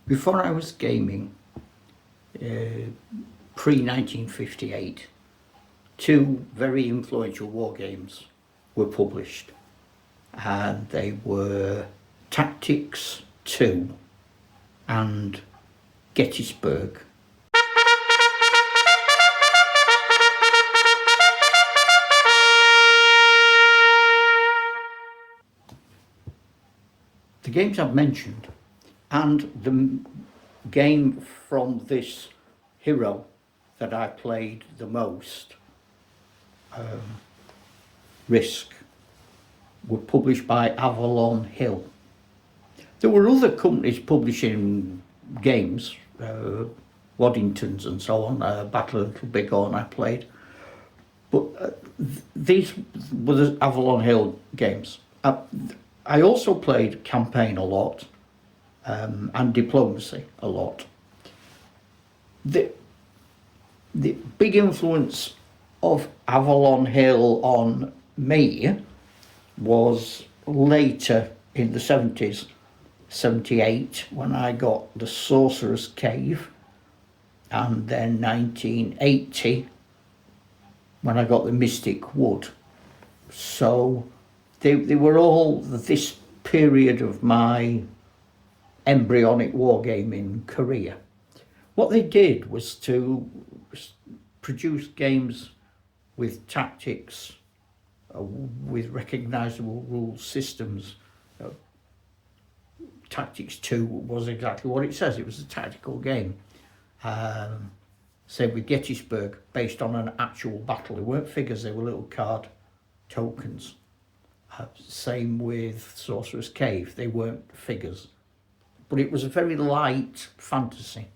Before I was gaming, pre-1958, two very influential war games were published, and they were Tactics 2 and Gettysburg. The games I've mentioned, and the game from this hero that I played the most, Risk, were published by Avalon Hill. There were other companies publishing games, Waddingtons and so on, Battle of Little Bighorn I played, but these were the Avalon Hill games. I also played Campaign a lot, and Diplomacy a lot. The big influence of Avalon Hill on me was later in the 70s, 78, when I got The Sorcerer's Cave, and then 1980 when I got The Mystic Wood. So they were all this period of my embryonic wargaming career. What they did was to produce games with tactics, with recognisable rule systems. Tactics 2 was exactly what it says. It was a tactical game. Same with Gettysburg, based on an actual battle. They weren't figures, they were little card tokens. Same with Sorcerer's Cave, they weren't figures. But it was a very light fantasy.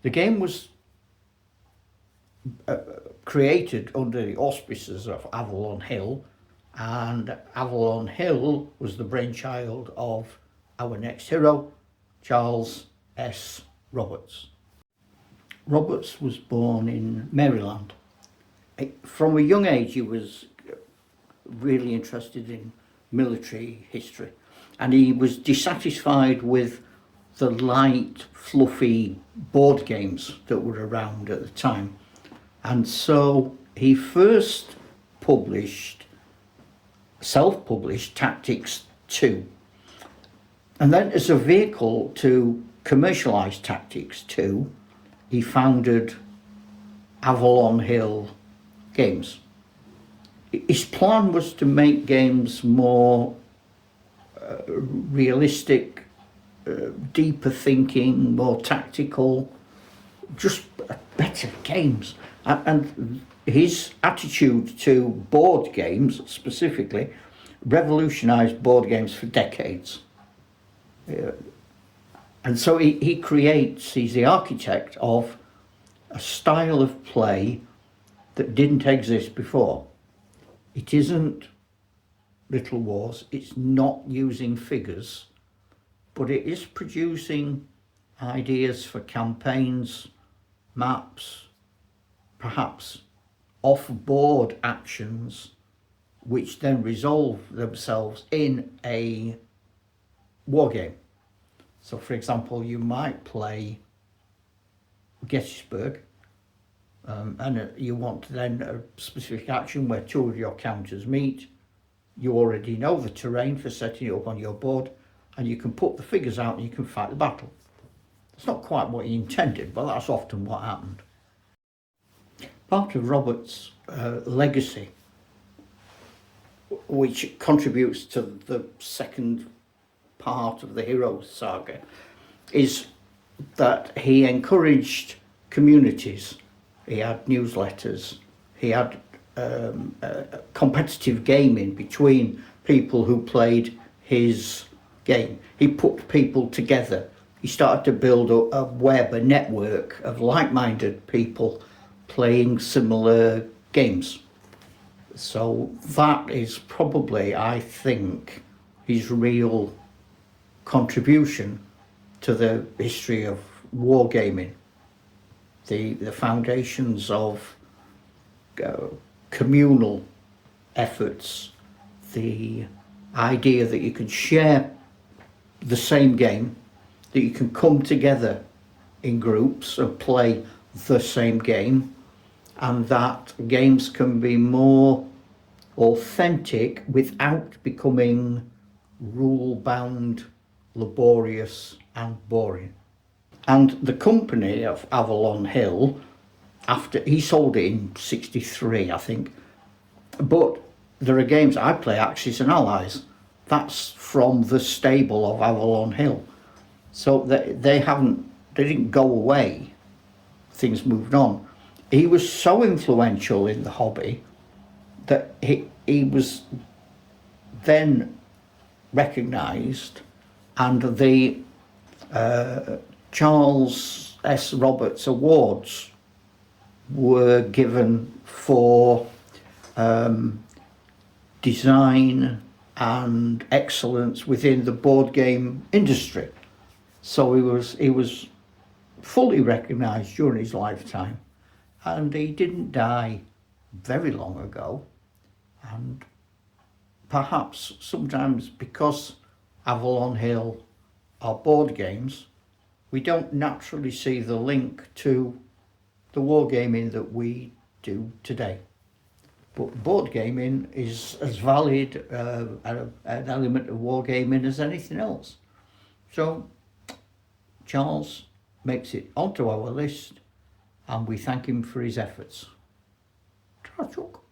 The game was created under the auspices of Avalon Hill, and Avalon Hill was the brainchild of our next hero, Charles S. Roberts. Roberts was born in Maryland. From a young age he was really interested in military history, and he was dissatisfied with the light, fluffy board games that were around at the time. And so he first self-published Tactics 2. And then as a vehicle to commercialise Tactics 2, he founded Avalon Hill Games. His plan was to make games more realistic, deeper thinking, more tactical, just better games. And his attitude to board games specifically revolutionised board games for decades. And so he's the architect of a style of play that didn't exist before. It isn't Little Wars, it's not using figures, but it is producing ideas for campaigns, maps, perhaps off-board actions, which then resolve themselves in a war game. So for example, you might play Gettysburg, and you want then a specific action where two of your counters meet. You already know the terrain for setting it up on your board, and you can put the figures out and you can fight the battle. It's not quite what he intended, but that's often what happened. Part of Roberts' legacy, which contributes to the second part of the hero saga, is that he encouraged communities. He had newsletters, he had competitive gaming between people who played his game. He put people together. He started to build a web, a network of like-minded people playing similar games. So that is probably, I think, his real contribution to the history of wargaming. The foundations of communal efforts, the idea that you can share the same game that you can come together in groups and play the same game, and that games can be more authentic without becoming rule-bound, laborious and boring. And the company of Avalon Hill, after he sold it in '63, I think, but there are games I play, Axis and Allies, that's from the stable of Avalon Hill. So they didn't go away, things moved on. He was so influential in the hobby that he was then recognised, and the Charles S. Roberts Awards were given for design and excellence within the board game industry. So he was fully recognised during his lifetime, and he didn't die very long ago. And perhaps sometimes because Avalon Hill are board games, we don't naturally see the link to the wargaming that we do today. But board gaming is as valid an element of wargaming as anything else. So Charles makes it onto our list, and we thank him for his efforts. Ta-ra, Chuck.